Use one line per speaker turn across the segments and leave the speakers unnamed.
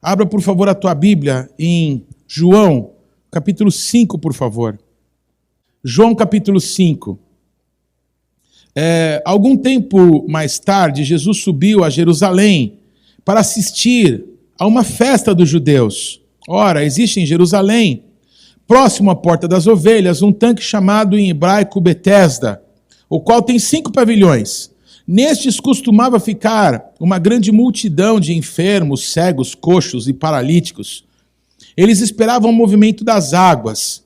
Abra, por favor, a tua Bíblia em João, capítulo 5, por favor. João, capítulo 5. Algum tempo mais tarde, Jesus subiu a Jerusalém para assistir a uma festa dos judeus. Ora, existe em Jerusalém, próximo à Porta das Ovelhas, um tanque chamado em hebraico Betesda, o qual tem 5 pavilhões. Nestes costumava ficar uma grande multidão de enfermos, cegos, coxos e paralíticos. Eles esperavam o movimento das águas.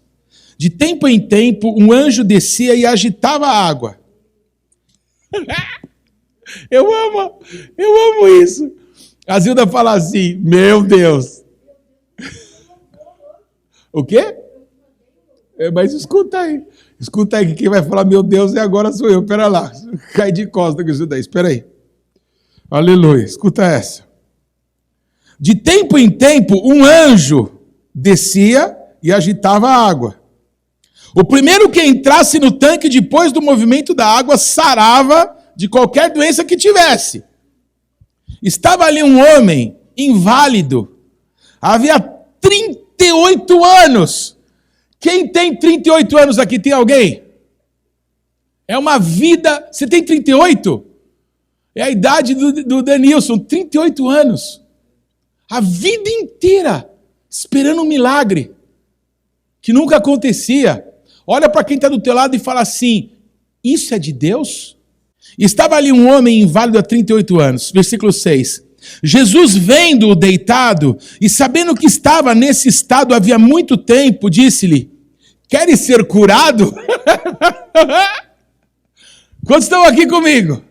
De tempo em tempo, um anjo descia e agitava a água. Eu amo isso. A Zilda fala assim, meu Deus. O quê? Mas escuta aí que quem vai falar meu Deus agora sou eu, pera lá, cai de costa com isso daí, espera aí. Aleluia, escuta essa. De tempo em tempo, um anjo descia e agitava a água. O primeiro que entrasse no tanque depois do movimento da água sarava de qualquer doença que tivesse. Estava ali um homem inválido, havia 38 anos. Quem tem 38 anos aqui, tem alguém? É uma vida... Você tem 38? É a idade do Denilson, 38 anos. A vida inteira esperando um milagre que nunca acontecia. Olha para quem está do teu lado e fala assim, isso é de Deus? Estava ali um homem inválido há 38 anos. Versículo 6. Jesus, vendo-o deitado e sabendo que estava nesse estado havia muito tempo, disse-lhe, queres ser curado? Quantos estão aqui comigo?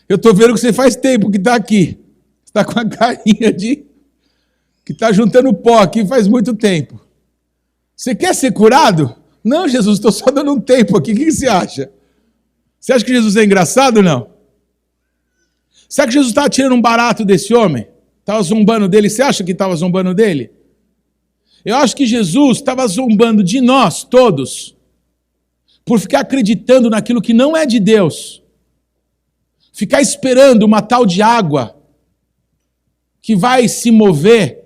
Eu estou vendo que você faz tempo que está aqui. Você está com a carinha de... que está juntando pó aqui faz muito tempo. Você quer ser curado? Não, Jesus, estou só dando um tempo aqui. O que você acha? Você acha que Jesus é engraçado ou não? Será que Jesus estava tirando um barato desse homem? Estava zombando dele? Você acha que estava zombando dele? Eu acho que Jesus estava zombando de nós todos por ficar acreditando naquilo que não é de Deus. Ficar esperando uma tal de água que vai se mover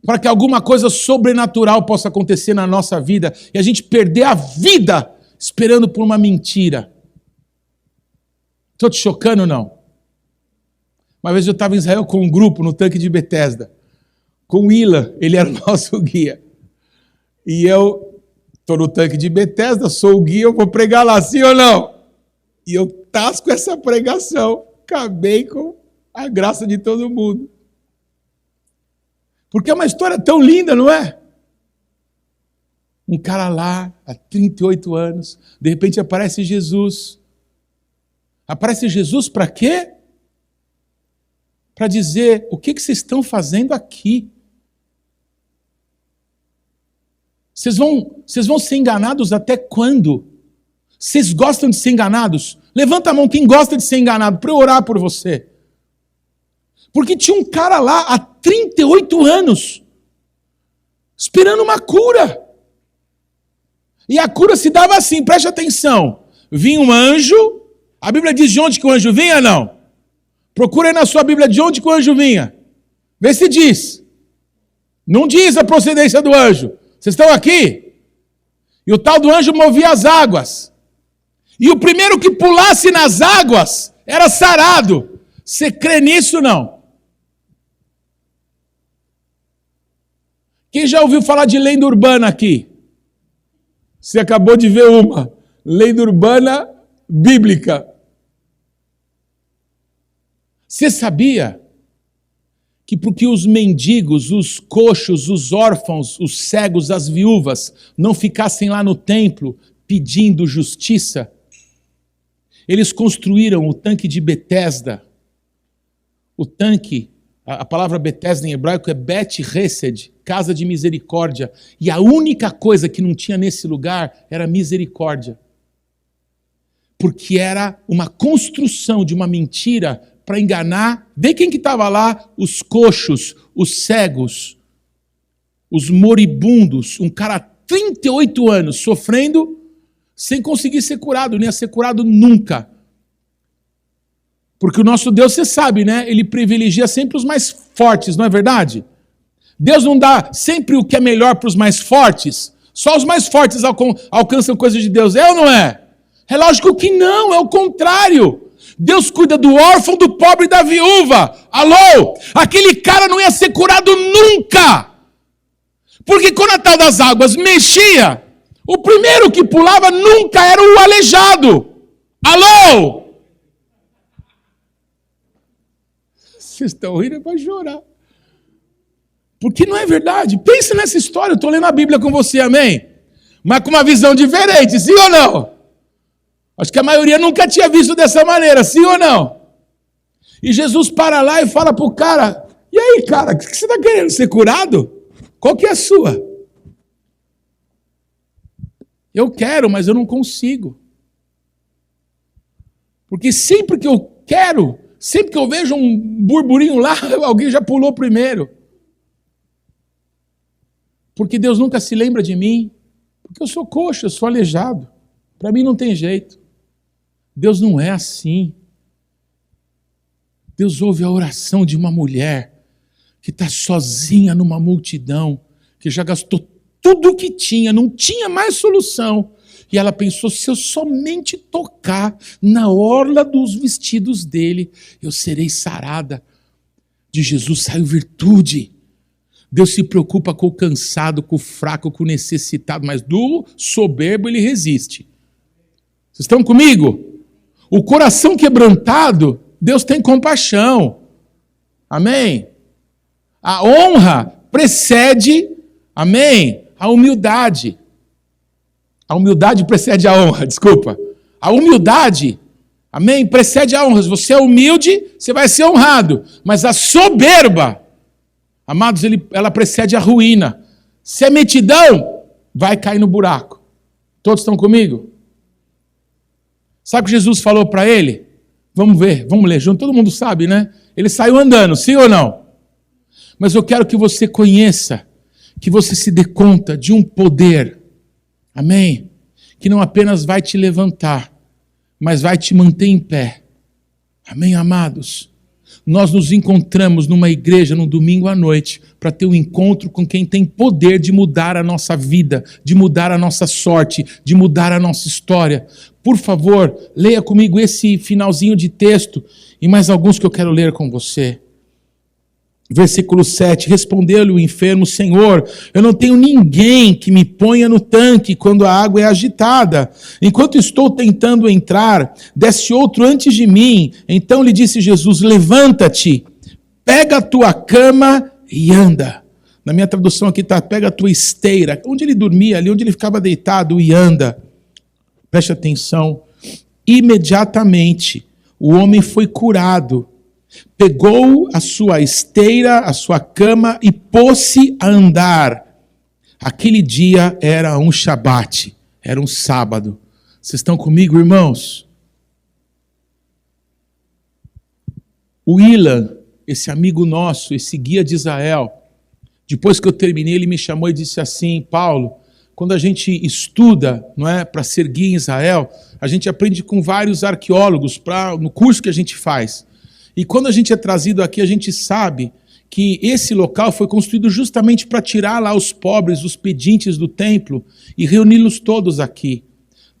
para que alguma coisa sobrenatural possa acontecer na nossa vida e a gente perder a vida esperando por uma mentira. Estou te chocando ou não? Uma vez eu estava em Israel com um grupo no tanque de Betesda, com o Ilan, ele era o nosso guia. E eu estou no tanque de Betesda, sou o guia, eu vou pregar lá, sim ou não? E eu tasco essa pregação, acabei com a graça de todo mundo. Porque é uma história tão linda, não é? Um cara lá, há 38 anos, de repente aparece Jesus. Aparece Jesus para quê? Para dizer, o que vocês estão fazendo aqui? Vocês vão ser enganados até quando? Vocês gostam de ser enganados? Levanta a mão quem gosta de ser enganado, para eu orar por você. Porque tinha um cara lá há 38 anos, esperando uma cura. E a cura se dava assim, preste atenção. Vinha um anjo, a Bíblia diz de onde que o anjo vinha, não? Procura aí na sua Bíblia de onde que o anjo vinha. Vê se diz. Não diz a procedência do anjo. Vocês estão aqui? E o tal do anjo movia as águas. E o primeiro que pulasse nas águas era sarado. Você crê nisso, não? Quem já ouviu falar de lenda urbana aqui? Você acabou de ver uma. Lenda urbana bíblica. Você sabia que porque os mendigos, os coxos, os órfãos, os cegos, as viúvas não ficassem lá no templo pedindo justiça, eles construíram o tanque de Betesda. O tanque, a palavra Betesda em hebraico é Bet Hesed, casa de misericórdia. E a única coisa que não tinha nesse lugar era misericórdia. Porque era uma construção de uma mentira para enganar. Vê quem que estava lá? Os coxos, os cegos, os moribundos. Um cara há 38 anos sofrendo sem conseguir ser curado, nem ia ser curado nunca. Porque o nosso Deus, você sabe, né? Ele privilegia sempre os mais fortes, não é verdade? Deus não dá sempre o que é melhor para os mais fortes. Só os mais fortes alcançam coisas de Deus. É ou não é? É lógico que não, é o contrário. Deus cuida do órfão, do pobre e da viúva. Alô? Aquele cara não ia ser curado nunca. Porque quando a tal das águas mexia, o primeiro que pulava nunca era o aleijado. Alô? Vocês estão rindo para chorar. Porque não é verdade. Pensa nessa história, eu estou lendo a Bíblia com você, amém? Mas com uma visão diferente, sim ou não? Acho que a maioria nunca tinha visto dessa maneira, sim ou não? E Jesus para lá e fala para o cara, e aí, cara, o que você está querendo? Ser curado? Qual que é a sua? Eu quero, mas eu não consigo. Porque sempre que eu quero, sempre que eu vejo um burburinho lá, alguém já pulou primeiro. Porque Deus nunca se lembra de mim. Porque eu sou coxa, eu sou aleijado. Para mim não tem jeito. Deus não é assim. Deus ouve a oração de uma mulher que está sozinha numa multidão, que já gastou tudo o que tinha, não tinha mais solução. E ela pensou, se eu somente tocar na orla dos vestidos dele, eu serei sarada. De Jesus saiu virtude. Deus se preocupa com o cansado, com o fraco, com o necessitado, mas do soberbo ele resiste. Vocês estão comigo? O coração quebrantado, Deus tem compaixão. Amém? A honra precede, amém, a humildade. A humildade precede a honra, desculpa. A humildade, amém, precede a honra. Se você é humilde, você vai ser honrado. Mas a soberba, amados, ela precede a ruína. Se é metidão, vai cair no buraco. Todos estão comigo? Sabe o que Jesus falou para ele? Vamos ver, vamos ler junto. Todo mundo sabe, né? Ele saiu andando, sim ou não? Mas eu quero que você conheça, que você se dê conta de um poder, amém? Que não apenas vai te levantar, mas vai te manter em pé. Amém, amados? Nós nos encontramos numa igreja no domingo à noite para ter um encontro com quem tem poder de mudar a nossa vida, de mudar a nossa sorte, de mudar a nossa história. Por favor, leia comigo esse finalzinho de texto e mais alguns que eu quero ler com você. Versículo 7, respondeu-lhe o enfermo, Senhor, eu não tenho ninguém que me ponha no tanque quando a água é agitada. Enquanto estou tentando entrar, desce outro antes de mim. Então lhe disse Jesus, levanta-te, pega a tua cama e anda. Na minha tradução aqui está, pega a tua esteira. Onde ele dormia, ali onde ele ficava deitado, e anda. Preste atenção. Imediatamente, o homem foi curado. Pegou a sua esteira, a sua cama e pôs-se a andar. Aquele dia era um Shabat, era um sábado. Vocês estão comigo, irmãos? O Ilan, esse amigo nosso, esse guia de Israel, depois que eu terminei, ele me chamou e disse assim, Paulo, quando a gente estuda, não é, para ser guia em Israel, a gente aprende com vários arqueólogos no curso que a gente faz. E quando a gente é trazido aqui, a gente sabe que esse local foi construído justamente para tirar lá os pobres, os pedintes do templo e reuni-los todos aqui.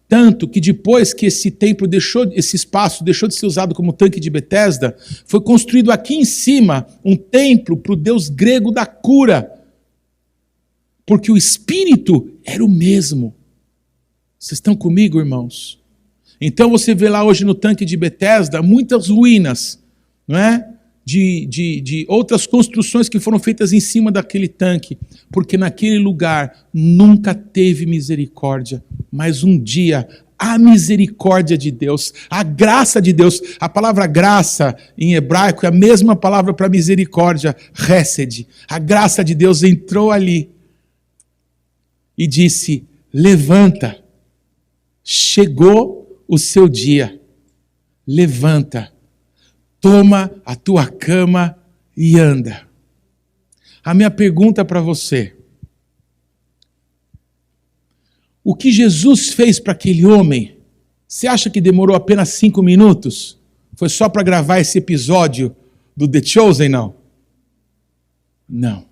Tanto que depois que esse templo esse espaço deixou de ser usado como tanque de Betesda, foi construído aqui em cima um templo para o deus grego da cura. Porque o espírito era o mesmo. Vocês estão comigo, irmãos? Então você vê lá hoje no tanque de Betesda muitas ruínas, não é? De outras construções que foram feitas em cima daquele tanque, porque naquele lugar nunca teve misericórdia, mas um dia a misericórdia de Deus, a graça de Deus, a palavra graça em hebraico é a mesma palavra para misericórdia, hesed, a graça de Deus entrou ali e disse, levanta, chegou o seu dia, levanta, toma a tua cama e anda. A minha pergunta para você, o que Jesus fez para aquele homem, você acha que demorou apenas 5 minutos? Foi só para gravar esse episódio do The Chosen, não? Não.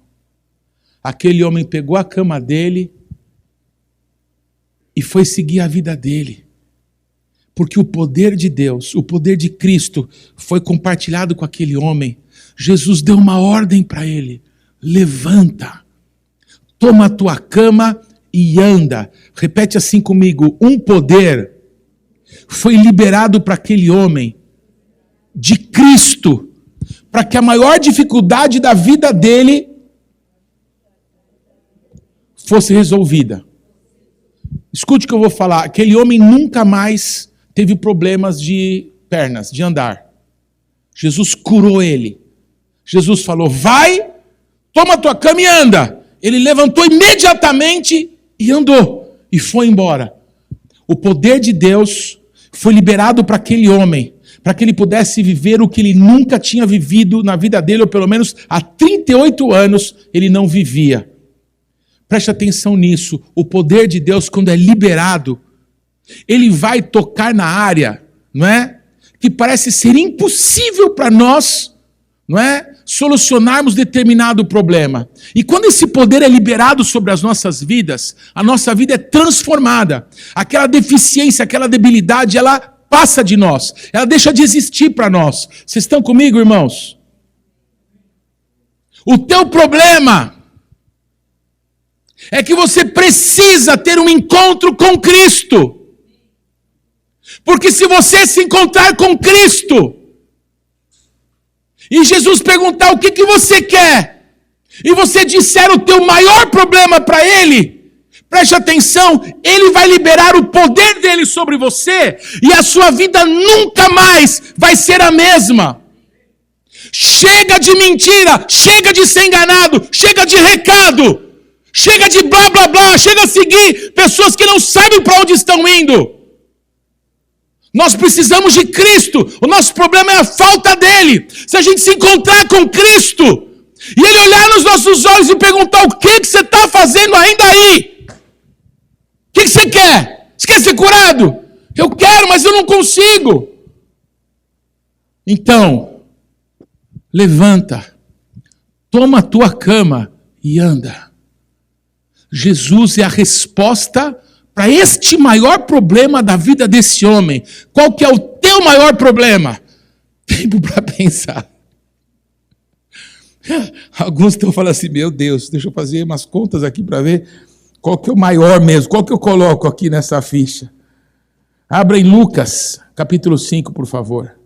Aquele homem pegou a cama dele e foi seguir a vida dele. Porque o poder de Deus, o poder de Cristo foi compartilhado com aquele homem. Jesus deu uma ordem para ele: levanta, toma a tua cama e anda. Repete assim comigo: um poder foi liberado para aquele homem de Cristo, para que a maior dificuldade da vida dele fosse resolvida. Escute o que eu vou falar. Aquele homem nunca mais teve problemas de pernas, de andar. Jesus curou ele. Jesus falou: vai, toma a tua cama e anda. Ele levantou imediatamente e andou. E foi embora. O poder de Deus foi liberado para aquele homem, para que ele pudesse viver o que ele nunca tinha vivido na vida dele, ou pelo menos há 38 anos ele não vivia. Preste atenção nisso. O poder de Deus, quando é liberado, ele vai tocar na área, não é? Que parece ser impossível para nós, não é? Solucionarmos determinado problema. E quando esse poder é liberado sobre as nossas vidas, a nossa vida é transformada. Aquela deficiência, aquela debilidade, ela passa de nós. Ela deixa de existir para nós. Vocês estão comigo, irmãos? O teu problema é que você precisa ter um encontro com Cristo. Porque se você se encontrar com Cristo, e Jesus perguntar o que você quer, e você disser o teu maior problema para Ele, preste atenção, Ele vai liberar o poder dEle sobre você, e a sua vida nunca mais vai ser a mesma. Chega de mentira, chega de ser enganado, chega de recado, chega de blá blá blá, chega a seguir pessoas que não sabem para onde estão indo. Nós precisamos de Cristo. O nosso problema é a falta dele. Se a gente se encontrar com Cristo e ele olhar nos nossos olhos e perguntar: o que você está fazendo ainda aí? O que você quer? Você quer ser curado? Eu quero, mas eu não consigo. Então, levanta, toma a tua cama e anda. Jesus é a resposta para este maior problema da vida desse homem. Qual que é o teu maior problema? Tempo para pensar. Alguns estão falando assim: meu Deus, deixa eu fazer umas contas aqui para ver qual que é o maior mesmo. Qual que eu coloco aqui nessa ficha? Abra em Lucas, capítulo 5, por favor.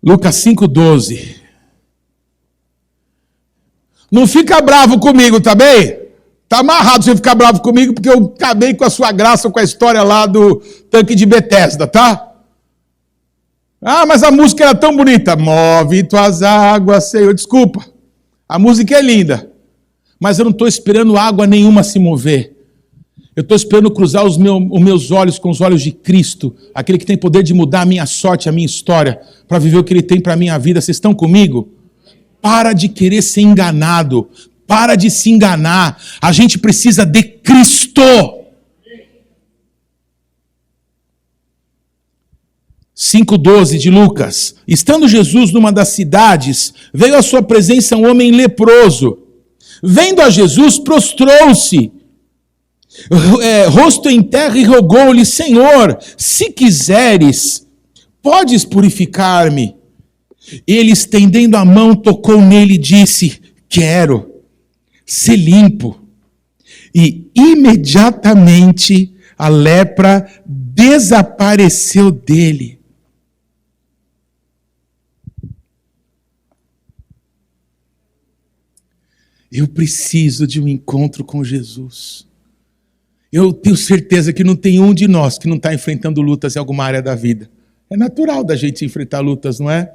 Lucas 5:12. Não fica bravo comigo, tá bem? Tá amarrado você ficar bravo comigo, porque eu acabei com a sua graça com a história lá do tanque de Betesda, tá? Ah, mas a música era tão bonita. Move tuas águas, Senhor. Desculpa, a música é linda, mas eu não estou esperando água nenhuma se mover. Eu estou esperando cruzar os meus olhos com os olhos de Cristo, aquele que tem poder de mudar a minha sorte, a minha história, para viver o que Ele tem para a minha vida. Vocês estão comigo? Para de querer ser enganado. Para de se enganar. A gente precisa de Cristo. 5:12 de Lucas. Estando Jesus numa das cidades, veio à sua presença um homem leproso. Vendo a Jesus, prostrou-se, rosto em terra, e rogou-lhe: Senhor, se quiseres, podes purificar-me. Ele, estendendo a mão, tocou nele e disse: quero ser limpo. E imediatamente a lepra desapareceu dele. Eu preciso de um encontro com Jesus. Eu tenho certeza que não tem um de nós que não está enfrentando lutas em alguma área da vida. É natural da gente enfrentar lutas, não é?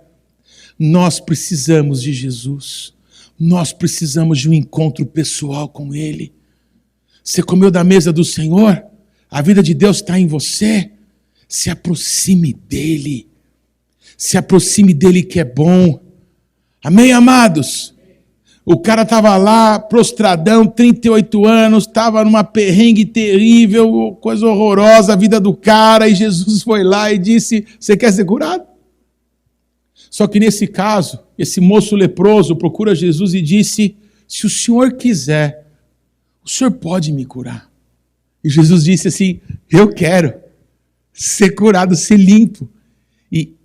Nós precisamos de Jesus. Nós precisamos de um encontro pessoal com Ele. Você comeu da mesa do Senhor? A vida de Deus está em você? Se aproxime dEle. Se aproxime dEle, que é bom. Amém, amados? O cara estava lá, prostradão, 38 anos, estava numa perrengue terrível, coisa horrorosa, a vida do cara, e Jesus foi lá e disse, você quer ser curado? Só que nesse caso, esse moço leproso procura Jesus e disse, se o senhor quiser, o senhor pode me curar. E Jesus disse assim, eu quero ser curado, ser limpo. E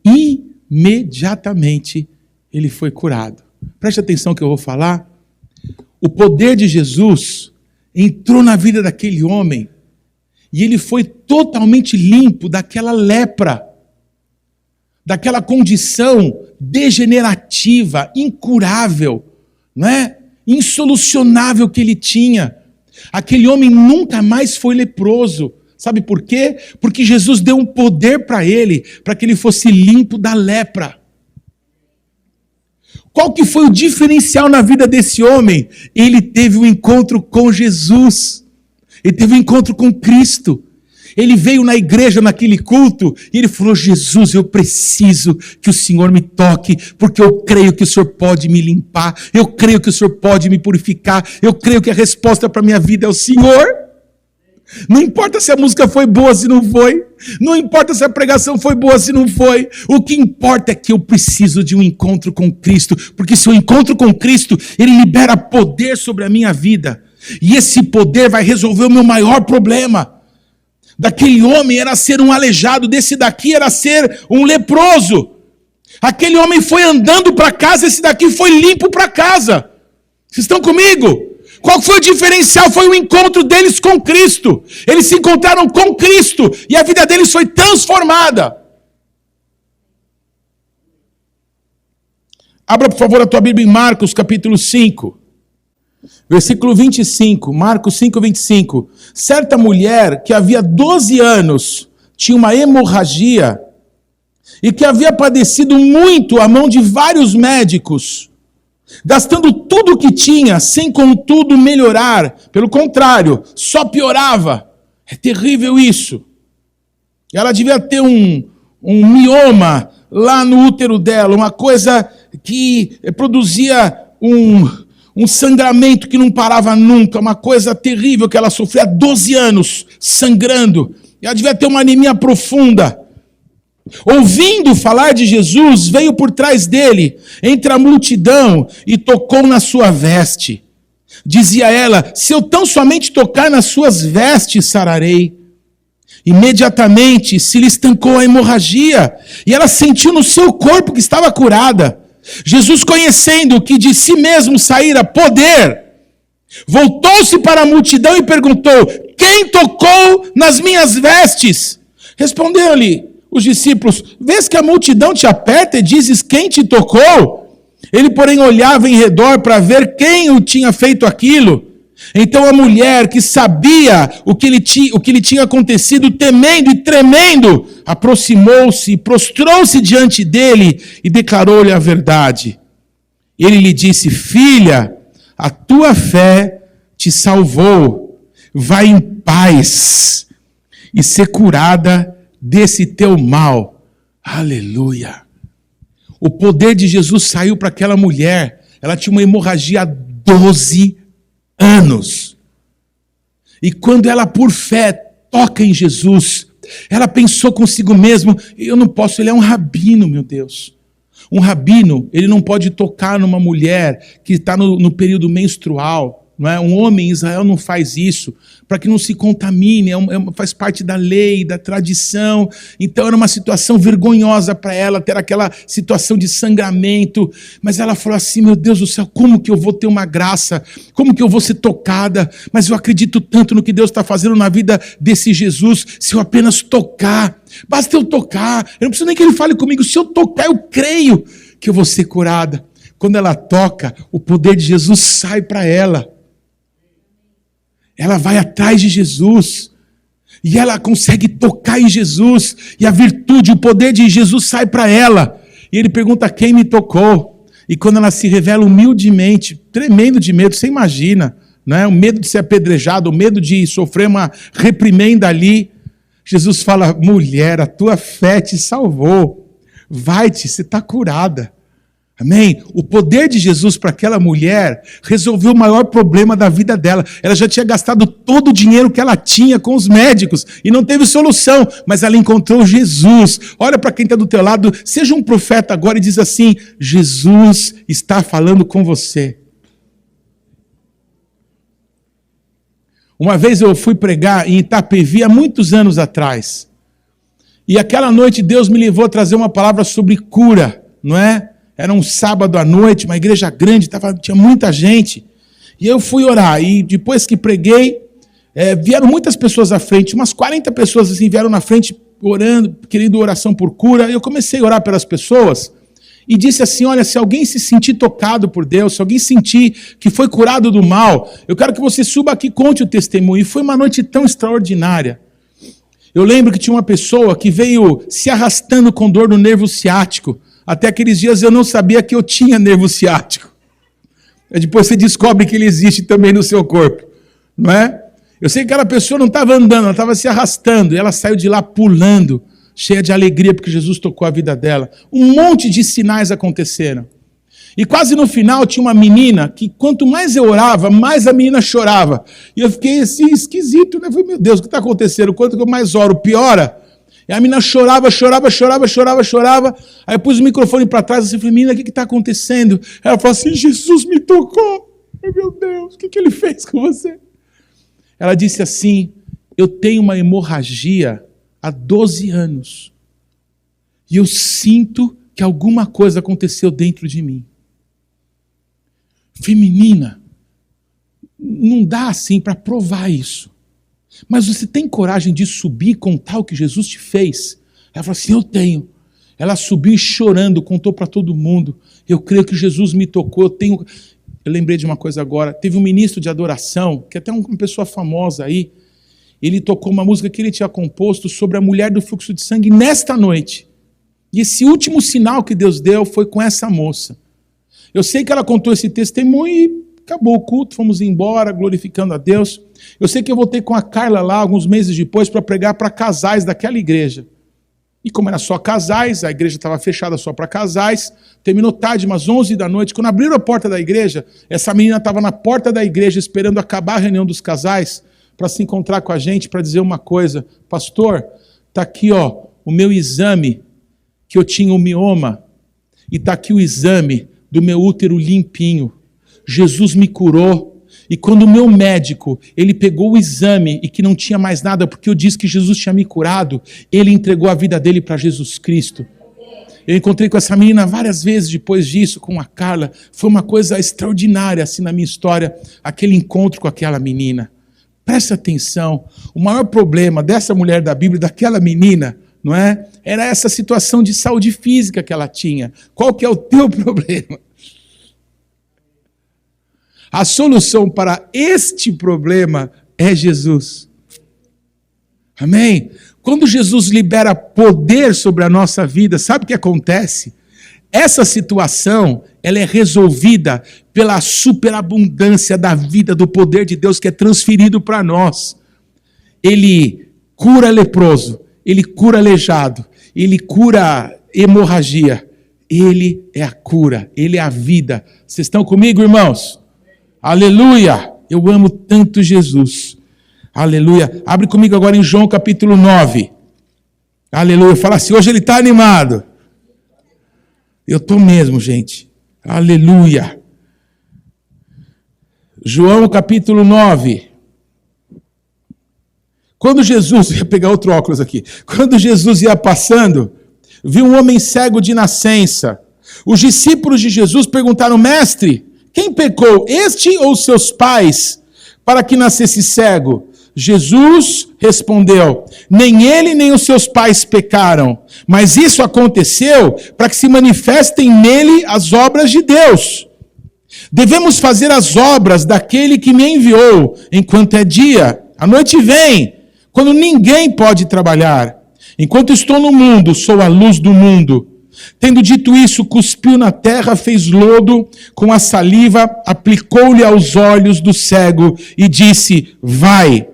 imediatamente ele foi curado. Preste atenção que eu vou falar. O poder de Jesus entrou na vida daquele homem e ele foi totalmente limpo daquela lepra, daquela condição degenerativa, incurável, não é? Insolucionável que ele tinha. Aquele homem nunca mais foi leproso. Sabe por quê? Porque Jesus deu um poder para que ele fosse limpo da lepra. Qual que foi o diferencial na vida desse homem? Ele teve um encontro com Jesus. Ele teve um encontro com Cristo. Ele veio na igreja, naquele culto, e ele falou, Jesus, eu preciso que o Senhor me toque, porque eu creio que o Senhor pode me limpar, eu creio que o Senhor pode me purificar, eu creio que a resposta para a minha vida é o Senhor. Não importa se a música foi boa, se não foi. Não importa se a pregação foi boa, se não foi. O que importa é que eu preciso de um encontro com Cristo, porque se eu encontro com Cristo, Ele libera poder sobre a minha vida, e esse poder vai resolver o meu maior problema. Daquele homem era ser um aleijado, desse daqui era ser um leproso. Aquele homem foi andando para casa, esse daqui foi limpo para casa. Vocês estão comigo? Qual foi o diferencial? Foi o encontro deles com Cristo. Eles se encontraram com Cristo e a vida deles foi transformada. Abra, por favor, a tua Bíblia em Marcos, capítulo 5. Versículo 25, Marcos 5, 25. Certa mulher que havia 12 anos tinha uma hemorragia e que havia padecido muito à mão de vários médicos, gastando tudo o que tinha, sem contudo melhorar. Pelo contrário, só piorava. É terrível isso. Ela devia ter um mioma lá no útero dela, uma coisa que produzia um sangramento que não parava nunca, uma coisa terrível que ela sofria há 12 anos, sangrando. Ela devia ter uma anemia profunda. Ouvindo falar de Jesus, veio por trás dele, entre a multidão, e tocou na sua veste. Dizia ela, se eu tão somente tocar nas suas vestes, sararei. Imediatamente se lhe estancou a hemorragia, e ela sentiu no seu corpo que estava curada. Jesus, conhecendo que de si mesmo saíra poder, voltou-se para a multidão e perguntou, quem tocou nas minhas vestes? Responderam-lhe os discípulos, vês que a multidão te aperta e dizes quem te tocou? Ele, porém, olhava em redor para ver quem o tinha feito aquilo. Então a mulher, que sabia o que lhe tinha acontecido, temendo e tremendo, aproximou-se e prostrou-se diante dele e declarou-lhe a verdade. Ele lhe disse, filha, a tua fé te salvou, vai em paz e ser curada desse teu mal. Aleluia. O poder de Jesus saiu para aquela mulher. Ela tinha uma hemorragia há 12 anos. E quando ela, por fé, toca em Jesus, ela pensou consigo mesma, eu não posso, ele é um rabino, meu Deus. Um rabino, ele não pode tocar numa mulher que está no período menstrual. Não é? Um homem em Israel não faz isso, para que não se contamine, faz parte da lei, da tradição. Então era uma situação vergonhosa para ela, ter aquela situação de sangramento. Mas ela falou assim, meu Deus do céu, como que eu vou ter uma graça? Como que eu vou ser tocada? Mas eu acredito tanto no que Deus está fazendo na vida desse Jesus, se eu apenas tocar. Basta eu tocar, eu não preciso nem que ele fale comigo, se eu tocar eu creio que eu vou ser curada. Quando ela toca, o poder de Jesus sai para ela. Ela vai atrás de Jesus, e ela consegue tocar em Jesus, e a virtude, o poder de Jesus sai para ela, e ele pergunta quem me tocou, e quando ela se revela humildemente, tremendo de medo, você imagina, né? O medo de ser apedrejado, o medo de sofrer uma reprimenda ali, Jesus fala, mulher, a tua fé te salvou, vai-te, você está curada. Amém? O poder de Jesus para aquela mulher resolveu o maior problema da vida dela. Ela já tinha gastado todo o dinheiro que ela tinha com os médicos e não teve solução, mas ela encontrou Jesus. Olha para quem está do teu lado, seja um profeta agora e diz assim: Jesus está falando com você. Uma vez eu fui pregar em Itapevi há muitos anos atrás. E aquela noite Deus me levou a trazer uma palavra sobre cura, não é? Era um sábado à noite, uma igreja grande, tinha muita gente. E eu fui orar, e depois que preguei, vieram muitas pessoas à frente, umas 40 pessoas assim, vieram na frente orando, querendo oração por cura. Eu comecei a orar pelas pessoas e disse assim: olha, se alguém se sentir tocado por Deus, se alguém sentir que foi curado do mal, eu quero que você suba aqui e conte o testemunho. E foi uma noite tão extraordinária. Eu lembro que tinha uma pessoa que veio se arrastando com dor no nervo ciático. Até aqueles dias eu não sabia que eu tinha nervo ciático. Depois você descobre que ele existe também no seu corpo, não é? Eu sei que aquela pessoa não estava andando, ela estava se arrastando, e ela saiu de lá pulando, cheia de alegria, porque Jesus tocou a vida dela. Um monte de sinais aconteceram. E quase no final tinha uma menina que, quanto mais eu orava, mais a menina chorava. E eu fiquei assim, esquisito, né? Eu falei, meu Deus, o que está acontecendo? Quanto que eu mais oro, piora. E a menina chorava. Aí eu pus o microfone para trás e falei, menina, o que está acontecendo? Ela falou assim, Jesus me tocou. Ai, meu Deus, o que ele fez com você? Ela disse assim, eu tenho uma hemorragia há 12 anos. E eu sinto que alguma coisa aconteceu dentro de mim. Feminina, não dá assim para provar isso. Mas você tem coragem de subir e contar o que Jesus te fez? Ela falou assim, eu tenho. Ela subiu e chorando, contou para todo mundo. Eu creio que Jesus me tocou, eu lembrei de uma coisa agora. Teve um ministro de adoração, que é até uma pessoa famosa aí, ele tocou uma música que ele tinha composto sobre a mulher do fluxo de sangue nesta noite. E esse último sinal que Deus deu foi com essa moça. Eu sei que ela contou esse testemunho e acabou o culto, fomos embora, glorificando a Deus. Eu sei que eu voltei com a Carla lá, alguns meses depois, para pregar para casais daquela igreja. E como era só casais, a igreja estava fechada só para casais, terminou tarde, umas 11 da noite. Quando abriram a porta da igreja, essa menina estava na porta da igreja esperando acabar a reunião dos casais para se encontrar com a gente, para dizer uma coisa. Pastor, está aqui ó, o meu exame, que eu tinha um mioma, e está aqui o exame do meu útero limpinho. Jesus me curou. E quando o meu médico, ele pegou o exame e que não tinha mais nada, porque eu disse que Jesus tinha me curado, ele entregou a vida dele para Jesus Cristo. Eu encontrei com essa menina várias vezes depois disso, com a Carla. Foi uma coisa extraordinária assim na minha história, aquele encontro com aquela menina. Presta atenção, o maior problema dessa mulher da Bíblia, daquela menina, não é? Era essa situação de saúde física que ela tinha. Qual que é o teu problema? A solução para este problema é Jesus. Amém? Quando Jesus libera poder sobre a nossa vida, sabe o que acontece? Essa situação, ela é resolvida pela superabundância da vida, do poder de Deus que é transferido para nós. Ele cura leproso, ele cura aleijado, ele cura hemorragia. Ele é a cura, ele é a vida. Vocês estão comigo, irmãos? Aleluia! Eu amo tanto Jesus. Aleluia! Abre comigo agora em João capítulo 9. Aleluia! Fala assim, hoje ele está animado. Eu estou mesmo, gente. Aleluia! João capítulo 9. Quando Jesus, ia pegar outro óculos aqui. Quando Jesus ia passando, viu um homem cego de nascença. Os discípulos de Jesus perguntaram, mestre, quem pecou, este ou seus pais, para que nascesse cego? Jesus respondeu, nem ele nem os seus pais pecaram, mas isso aconteceu para que se manifestem nele as obras de Deus. Devemos fazer as obras daquele que me enviou, enquanto é dia. A noite vem, quando ninguém pode trabalhar. Enquanto estou no mundo, sou a luz do mundo. Tendo dito isso, cuspiu na terra, fez lodo com a saliva, aplicou-lhe aos olhos do cego e disse, vai,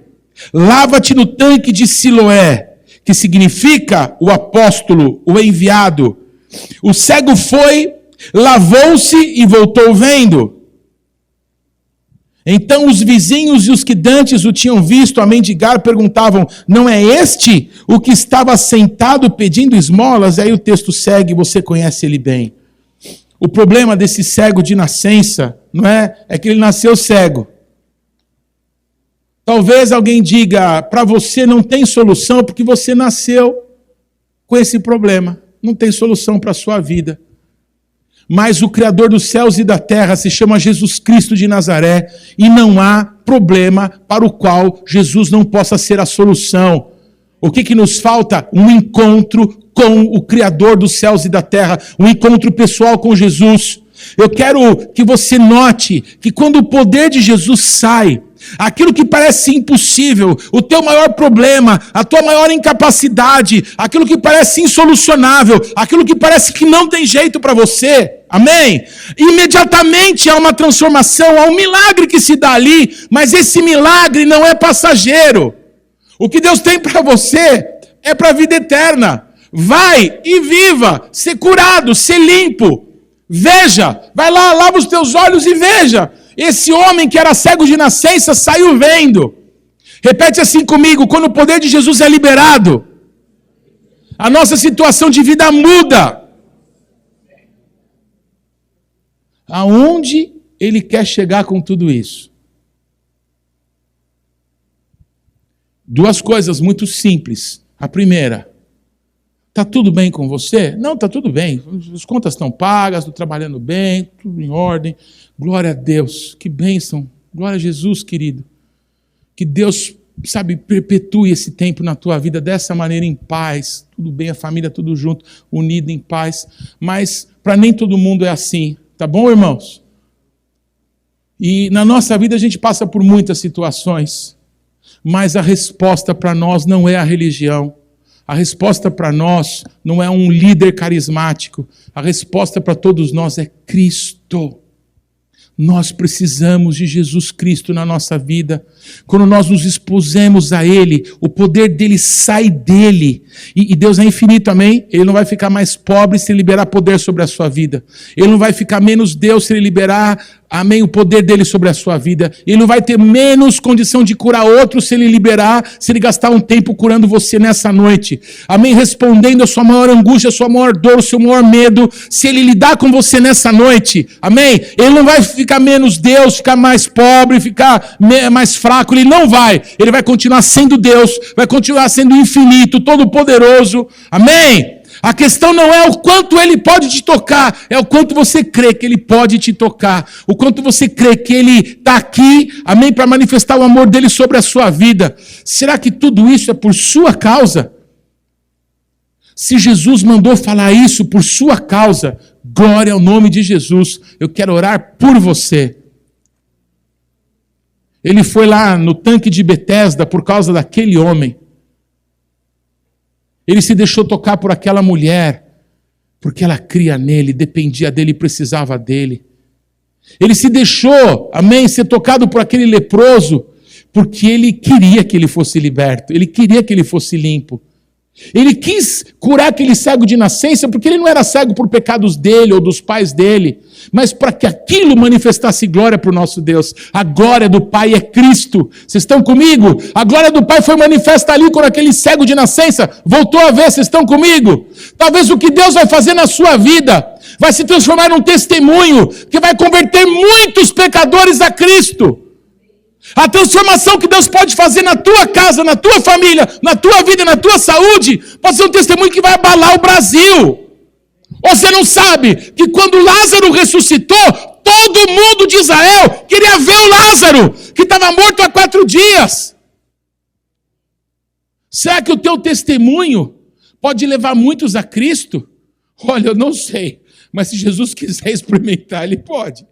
lava-te no tanque de Siloé, que significa o apóstolo, o enviado. O cego foi, lavou-se e voltou vendo. Então os vizinhos e os que dantes o tinham visto a mendigar perguntavam: não é este o que estava sentado pedindo esmolas? E aí o texto segue, você conhece ele bem. O problema desse cego de nascença, não é? É que ele nasceu cego. Talvez alguém diga, para você não tem solução porque você nasceu com esse problema. Não tem solução para a sua vida. Mas o Criador dos céus e da terra se chama Jesus Cristo de Nazaré e não há problema para o qual Jesus não possa ser a solução. O que nos falta? Um encontro com o Criador dos céus e da terra, um encontro pessoal com Jesus. Eu quero que você note que quando o poder de Jesus sai, aquilo que parece impossível, o teu maior problema, a tua maior incapacidade, aquilo que parece insolucionável, aquilo que parece que não tem jeito para você, amém? Imediatamente há uma transformação, há um milagre que se dá ali, mas esse milagre não é passageiro. O que Deus tem para você é para a vida eterna. Vai e viva, ser curado, ser limpo. Veja, vai lá, lava os teus olhos e veja. Esse homem que era cego de nascença saiu vendo. Repete assim comigo: quando o poder de Jesus é liberado, a nossa situação de vida muda. Aonde ele quer chegar com tudo isso? Duas coisas muito simples. A primeira: está tudo bem com você? Não, está tudo bem. As contas estão pagas, estou trabalhando bem, tudo em ordem. Glória a Deus, que bênção. Glória a Jesus, querido. Que Deus, perpetue esse tempo na tua vida dessa maneira, em paz. Tudo bem, a família tudo junto, unido em paz. Mas para nem todo mundo é assim. Tá bom, irmãos? E na nossa vida a gente passa por muitas situações. Mas a resposta para nós não é a religião. A resposta para nós não é um líder carismático. A resposta para todos nós é Cristo. Nós precisamos de Jesus Cristo na nossa vida. Quando nós nos expusemos a Ele, o poder dele sai dele. E Deus é infinito, amém? Ele não vai ficar mais pobre se ele liberar poder sobre a sua vida. Ele não vai ficar menos Deus se ele liberar, amém, o poder dele sobre a sua vida. Ele não vai ter menos condição de curar outro se ele liberar, se ele gastar um tempo curando você nessa noite. Amém? Respondendo a sua maior angústia, a sua maior dor, o seu maior medo, se ele lidar com você nessa noite. Amém? Ele não vai ficar menos Deus, ficar mais pobre, ficar mais fraco. Ele não vai. Ele vai continuar sendo Deus, vai continuar sendo infinito, todo-poderoso. Amém? A questão não é o quanto ele pode te tocar, é o quanto você crê que ele pode te tocar, o quanto você crê que ele está aqui, amém, para manifestar o amor dele sobre a sua vida. Será que tudo isso é por sua causa? Se Jesus mandou falar isso por sua causa, glória ao nome de Jesus. Eu quero orar por você. Ele foi lá no tanque de Betesda por causa daquele homem. Ele se deixou tocar por aquela mulher, porque ela cria nele, dependia dele, precisava dele. Ele se deixou, amém, ser tocado por aquele leproso, porque ele queria que ele fosse liberto, ele queria que ele fosse limpo. Ele quis curar aquele cego de nascença, porque ele não era cego por pecados dele ou dos pais dele, mas para que aquilo manifestasse glória para o nosso Deus. A glória do Pai é Cristo. Vocês estão comigo? A glória do Pai foi manifesta ali quando aquele cego de nascença voltou a ver. Vocês estão comigo? Talvez o que Deus vai fazer na sua vida vai se transformar num testemunho que vai converter muitos pecadores a Cristo. A transformação que Deus pode fazer na tua casa, na tua família, na tua vida, na tua saúde, pode ser um testemunho que vai abalar o Brasil. Você não sabe que quando Lázaro ressuscitou, todo mundo de Israel queria ver o Lázaro, que estava morto há 4 dias. Será que o teu testemunho pode levar muitos a Cristo? Olha, eu não sei, mas se Jesus quiser experimentar, ele pode.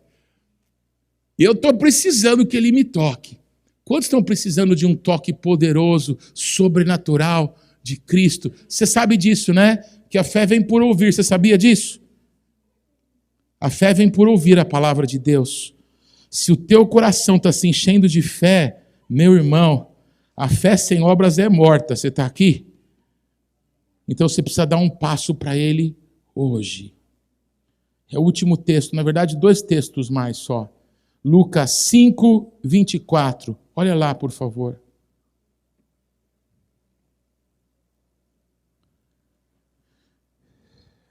Eu estou precisando que ele me toque. Quantos estão precisando de um toque poderoso, sobrenatural de Cristo? Você sabe disso, né? Que a fé vem por ouvir. Você sabia disso? A fé vem por ouvir a palavra de Deus. Se o teu coração está se enchendo de fé, meu irmão, a fé sem obras é morta. Você está aqui? Então você precisa dar um passo para ele hoje. É o último texto, na verdade, 2 textos mais só. Lucas 5, 24. Olha lá, por favor.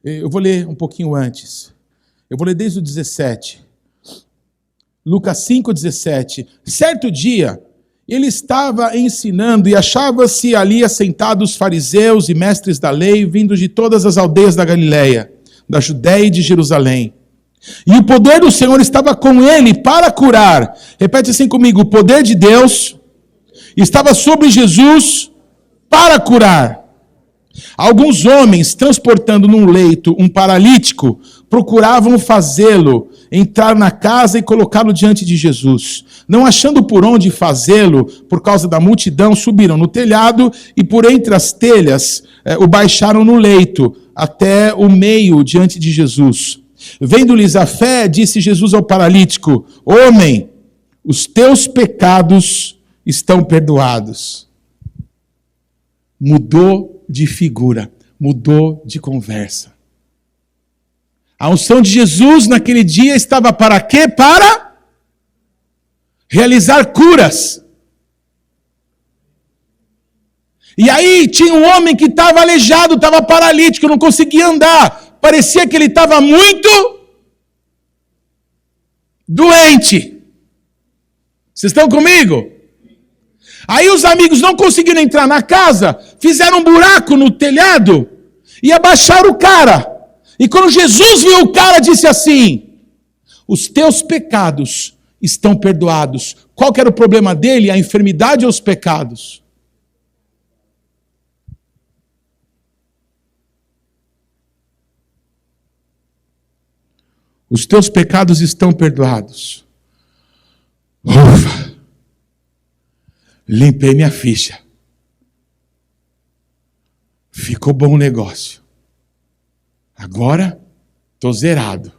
Eu vou ler um pouquinho antes. Eu vou ler desde o 17. Lucas 5, 17. Certo dia, ele estava ensinando e achava-se ali assentados os fariseus e mestres da lei, vindos de todas as aldeias da Galileia, da Judéia e de Jerusalém. E o poder do Senhor estava com ele para curar. Repete assim comigo: o poder de Deus estava sobre Jesus para curar. Alguns homens, transportando num leito um paralítico, procuravam fazê-lo entrar na casa e colocá-lo diante de Jesus. Não achando por onde fazê-lo, por causa da multidão, subiram no telhado e por entre as telhas o baixaram no leito, até o meio diante de Jesus. Vendo-lhes a fé, disse Jesus ao paralítico: homem, os teus pecados estão perdoados. Mudou de figura, mudou de conversa. A unção de Jesus naquele dia estava para quê? Para realizar curas. E aí tinha um homem que estava aleijado, estava paralítico, não conseguia andar. Parecia que ele estava muito doente. Vocês estão comigo? Aí os amigos não conseguiram entrar na casa, fizeram um buraco no telhado e abaixaram o cara. E quando Jesus viu o cara, disse assim: os teus pecados estão perdoados. Qual que era o problema dele? A enfermidade ou os pecados? Os teus pecados estão perdoados. Ufa! Limpei minha ficha. Ficou bom o negócio. Agora estou zerado.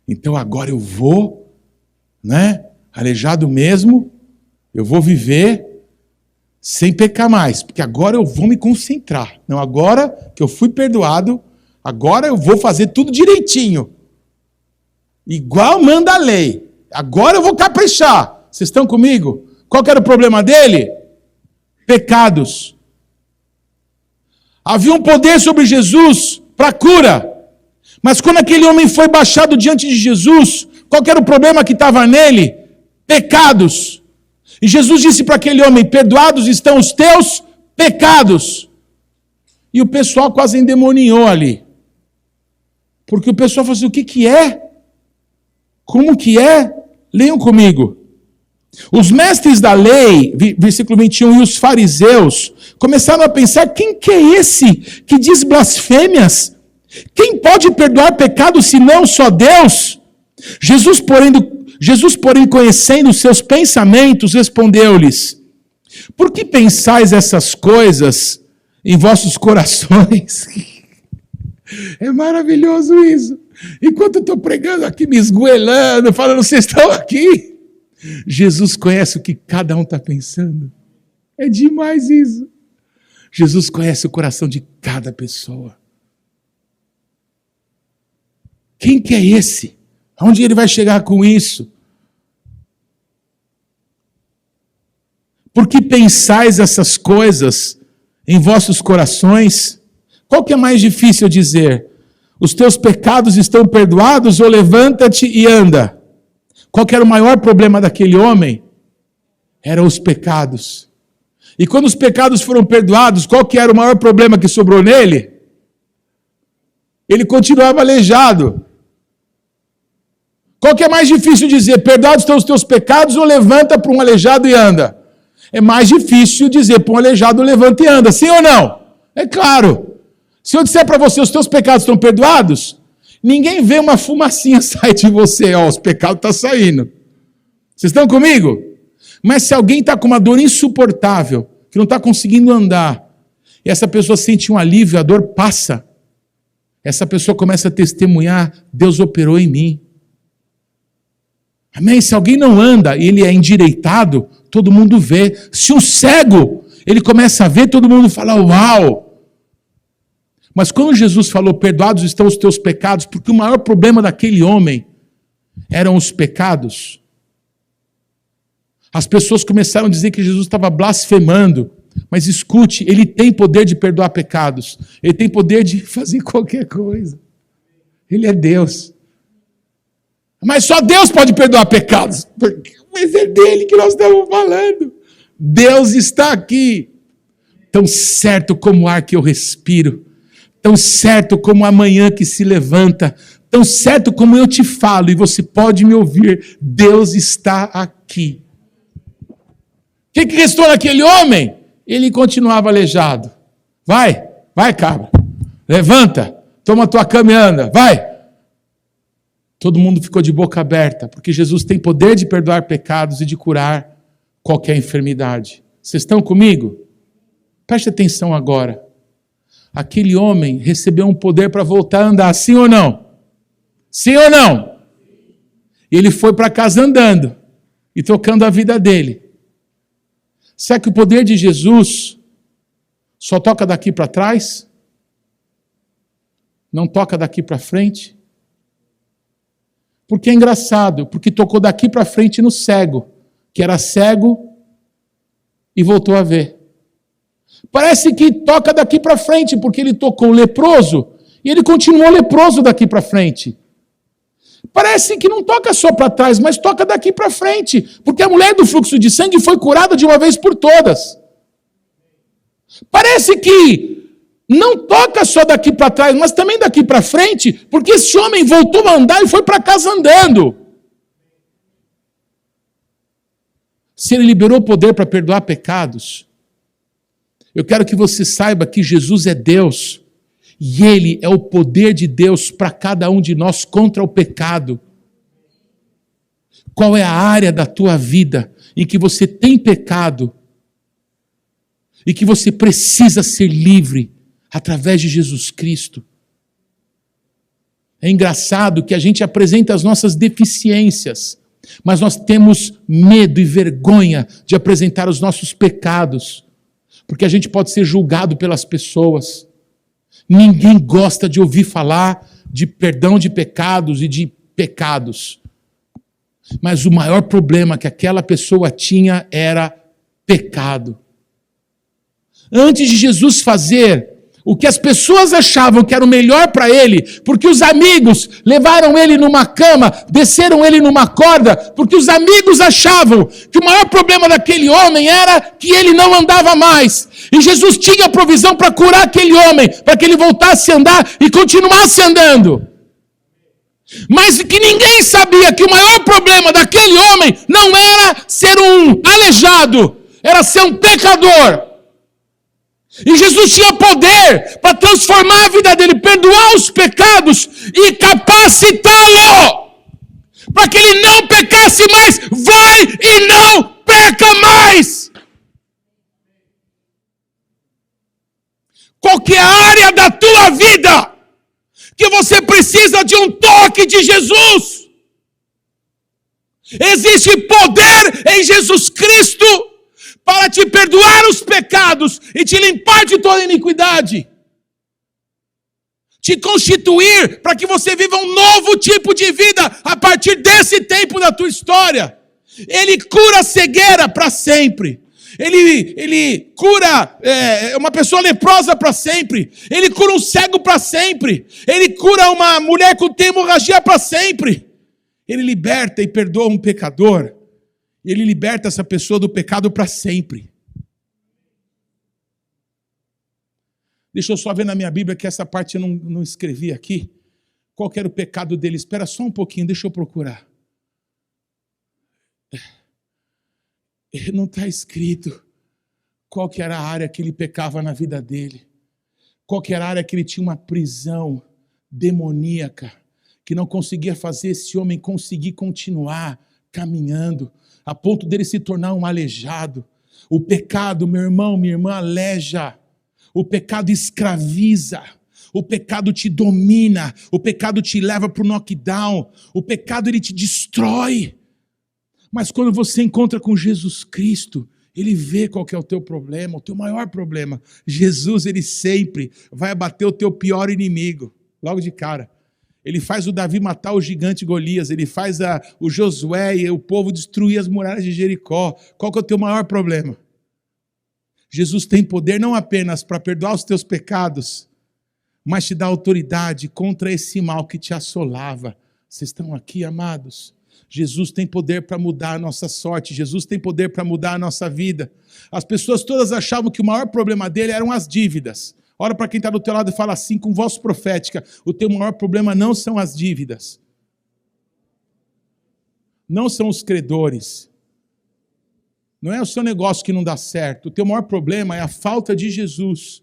Então agora eu vou, aleijado mesmo, eu vou viver sem pecar mais, porque agora eu vou me concentrar. Não, agora que eu fui perdoado, agora eu vou fazer tudo direitinho. Igual manda a lei. Agora eu vou caprichar. Vocês estão comigo? Qual que era o problema dele? Pecados. Havia um poder sobre Jesus para cura. Mas quando aquele homem foi baixado diante de Jesus, qual que era o problema que estava nele? Pecados. E Jesus disse para aquele homem: perdoados estão os teus pecados. E o pessoal quase endemoniou ali. Porque o pessoal falou assim: o que é? Como que é? Leiam comigo. Os mestres da lei, versículo 21, e os fariseus começaram a pensar: quem que é esse que diz blasfêmias? Quem pode perdoar pecado senão só Deus? Jesus, porém, conhecendo os seus pensamentos, respondeu-lhes: por que pensais essas coisas em vossos corações? É maravilhoso isso. Enquanto eu estou pregando aqui, me esgoelando, falando: vocês estão aqui. Jesus conhece o que cada um está pensando. É demais isso. Jesus conhece o coração de cada pessoa. Quem que é esse? Aonde ele vai chegar com isso? Por que pensais essas coisas em vossos corações? Qual que é mais difícil dizer? Os teus pecados estão perdoados, ou levanta-te e anda? Qual que era o maior problema daquele homem? Eram os pecados. E quando os pecados foram perdoados, qual que era o maior problema que sobrou nele? Ele continuava aleijado. Qual que é mais difícil dizer? Perdoados estão os teus pecados, ou levanta para um aleijado e anda? É mais difícil dizer para um aleijado: levanta e anda. Sim ou não? É claro. Se eu disser para você: os teus pecados estão perdoados, ninguém vê uma fumacinha sair de você. Os pecados estão saindo. Vocês estão comigo? Mas se alguém está com uma dor insuportável, que não está conseguindo andar, e essa pessoa sente um alívio, a dor passa, essa pessoa começa a testemunhar: Deus operou em mim. Amém? Se alguém não anda e ele é endireitado, todo mundo vê. Se um cego, ele começa a ver, todo mundo fala: uau! Mas quando Jesus falou, perdoados estão os teus pecados, porque o maior problema daquele homem eram os pecados, as pessoas começaram a dizer que Jesus estava blasfemando. Mas escute, ele tem poder de perdoar pecados. Ele tem poder de fazer qualquer coisa. Ele é Deus. Mas só Deus pode perdoar pecados. Mas é dele que nós estamos falando. Deus está aqui. Tão certo como o ar que eu respiro. Tão certo como a manhã que se levanta. Tão certo como eu te falo e você pode me ouvir. Deus está aqui. O que restou naquele homem? Ele continuava aleijado. Vai, cabra. Levanta, toma tua cama e anda, vai. Todo mundo ficou de boca aberta, porque Jesus tem poder de perdoar pecados e de curar qualquer enfermidade. Vocês estão comigo? Preste atenção agora. Aquele homem recebeu um poder para voltar a andar, sim ou não? Sim ou não? Ele foi para casa andando e tocando a vida dele. Será que o poder de Jesus só toca daqui para trás? Não toca daqui para frente? Porque é engraçado, porque tocou daqui para frente no cego, que era cego e voltou a ver. Parece que toca daqui para frente, porque ele tocou o leproso e ele continuou leproso daqui para frente. Parece que não toca só para trás, mas toca daqui para frente, porque a mulher do fluxo de sangue foi curada de uma vez por todas. Parece que não toca só daqui para trás, mas também daqui para frente, porque esse homem voltou a andar e foi para casa andando. Se ele liberou poder para perdoar pecados, eu quero que você saiba que Jesus é Deus. E Ele é o poder de Deus para cada um de nós contra o pecado. Qual é a área da tua vida em que você tem pecado e que você precisa ser livre através de Jesus Cristo? É engraçado que a gente apresenta as nossas deficiências, mas nós temos medo e vergonha de apresentar os nossos pecados, porque a gente pode ser julgado pelas pessoas. Ninguém gosta de ouvir falar de perdão de pecados e de pecados. Mas o maior problema que aquela pessoa tinha era pecado. Antes de Jesus fazer o que as pessoas achavam que era o melhor para ele, porque os amigos levaram ele numa cama, desceram ele numa corda, porque os amigos achavam que o maior problema daquele homem era que ele não andava mais. E Jesus tinha provisão para curar aquele homem, para que ele voltasse a andar e continuasse andando. Mas que ninguém sabia que o maior problema daquele homem não era ser um aleijado, era ser um pecador. E Jesus tinha poder para transformar a vida dele, perdoar os pecados e capacitá-lo para que ele não pecasse mais. Vai e não peca mais. Qualquer área da tua vida que você precisa de um toque de Jesus. Existe poder em Jesus Cristo para te perdoar os pecados e te limpar de toda iniquidade. Te constituir para que você viva um novo tipo de vida a partir desse tempo da tua história. Ele cura a cegueira para sempre. Ele cura uma pessoa leprosa para sempre. Ele cura um cego para sempre. Ele cura uma mulher com hemorragia para sempre. Ele liberta e perdoa um pecador. Ele liberta essa pessoa do pecado para sempre. Deixa eu só ver na minha Bíblia, que essa parte eu não escrevi aqui. Qual que era o pecado dele? Espera só um pouquinho, deixa eu procurar. Não está escrito qual que era a área que ele pecava na vida dele. Qual que era a área que ele tinha uma prisão demoníaca, que não conseguia fazer esse homem conseguir continuar caminhando, a ponto dele se tornar um aleijado. O pecado, meu irmão, minha irmã, aleja. O pecado escraviza. O pecado te domina. O pecado te leva para o knockdown. O pecado, ele te destrói. Mas quando você encontra com Jesus Cristo, Ele vê qual que é o teu problema, o teu maior problema. Jesus, ele sempre vai abater o teu pior inimigo, logo de cara. Ele faz o Davi matar o gigante Golias, ele faz o Josué e o povo destruir as muralhas de Jericó. Qual que é o teu maior problema? Jesus tem poder não apenas para perdoar os teus pecados, mas te dá autoridade contra esse mal que te assolava. Vocês estão aqui, amados? Jesus tem poder para mudar a nossa sorte, Jesus tem poder para mudar a nossa vida. As pessoas todas achavam que o maior problema dele eram as dívidas. Olha para quem está do teu lado e fala assim, com voz profética, o teu maior problema não são as dívidas. Não são os credores. Não é o seu negócio que não dá certo. O teu maior problema é a falta de Jesus.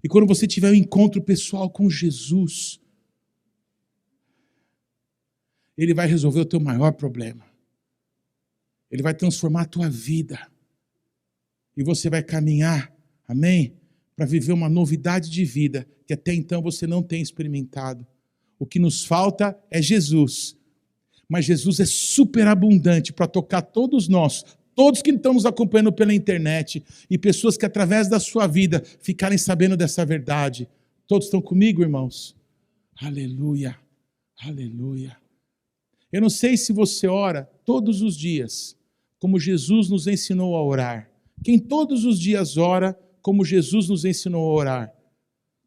E quando você tiver um encontro pessoal com Jesus, Ele vai resolver o teu maior problema. Ele vai transformar a tua vida. E você vai caminhar, amém? Para viver uma novidade de vida que até então você não tem experimentado. O que nos falta é Jesus. Mas Jesus é superabundante para tocar todos nós, todos que estão nos acompanhando pela internet e pessoas que através da sua vida ficarem sabendo dessa verdade. Todos estão comigo, irmãos? Aleluia, aleluia. Eu não sei se você ora todos os dias, como Jesus nos ensinou a orar. Quem todos os dias ora, como Jesus nos ensinou a orar.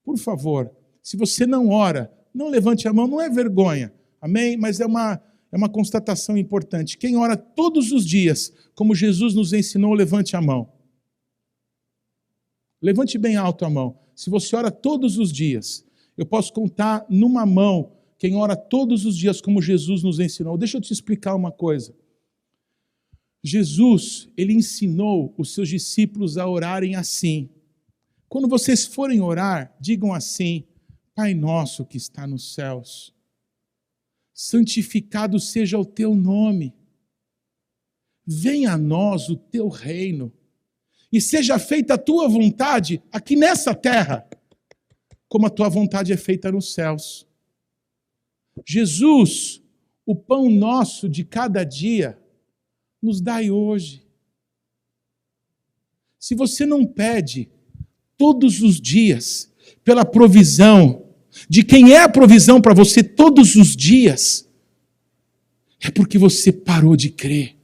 Por favor, se você não ora, não levante a mão, não é vergonha, amém? Mas é uma constatação importante. Quem ora todos os dias, como Jesus nos ensinou, levante a mão. Levante bem alto a mão. Se você ora todos os dias, eu posso contar numa mão quem ora todos os dias como Jesus nos ensinou. Deixa eu te explicar uma coisa. Jesus, ele ensinou os seus discípulos a orarem assim. Quando vocês forem orar, digam assim: Pai nosso que está nos céus, santificado seja o teu nome. Venha a nós o teu reino e seja feita a tua vontade aqui nessa terra, como a tua vontade é feita nos céus. Jesus, o pão nosso de cada dia, nos dai hoje. Se você não pede todos os dias pela provisão de quem é a provisão para você todos os dias, é porque você parou de crer.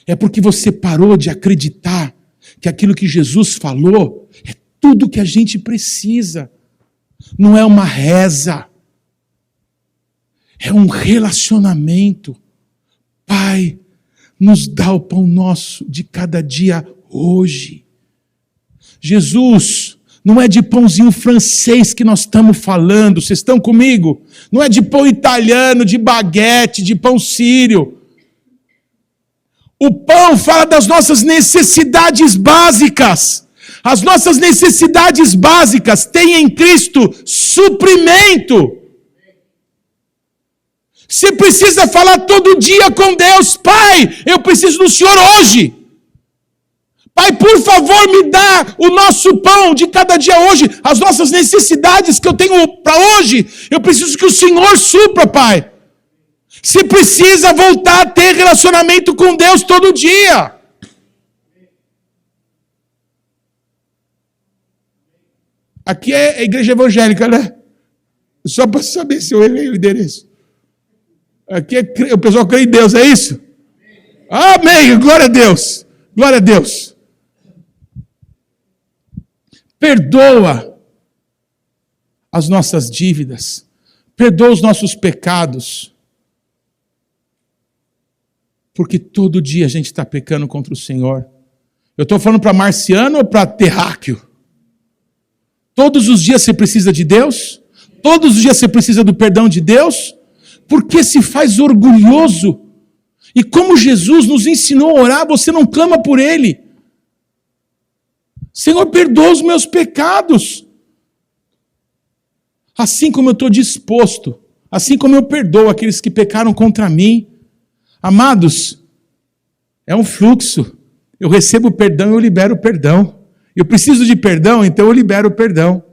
É porque você parou de acreditar que aquilo que Jesus falou é tudo que a gente precisa. Não é uma reza. É um relacionamento. Pai, nos dá o pão nosso de cada dia hoje. Jesus, não é de pãozinho francês que nós estamos falando, vocês estão comigo? Não é de pão italiano, de baguete, de pão sírio. O pão fala das nossas necessidades básicas. As nossas necessidades básicas têm em Cristo suprimento. Você precisa falar todo dia com Deus: Pai, eu preciso do Senhor hoje. Pai, por favor, me dá o nosso pão de cada dia hoje, as nossas necessidades que eu tenho para hoje. Eu preciso que o Senhor supra, Pai. Você precisa voltar a ter relacionamento com Deus todo dia. Aqui é a igreja evangélica, né? Só para saber se eu errei o endereço. Aqui o pessoal crê em Deus, é isso? Amém, glória a Deus. Glória a Deus. Perdoa as nossas dívidas. Perdoa os nossos pecados. Porque todo dia a gente está pecando contra o Senhor. Eu estou falando para marciano ou para terráqueo? Todos os dias você precisa de Deus? Todos os dias você precisa do perdão de Deus? Porque se faz orgulhoso. E como Jesus nos ensinou a orar, você não clama por Ele. Senhor, perdoa os meus pecados. Assim como eu estou disposto, assim como eu perdoo aqueles que pecaram contra mim. Amados, é um fluxo. Eu recebo perdão, eu libero perdão. Eu preciso de perdão, então eu libero perdão.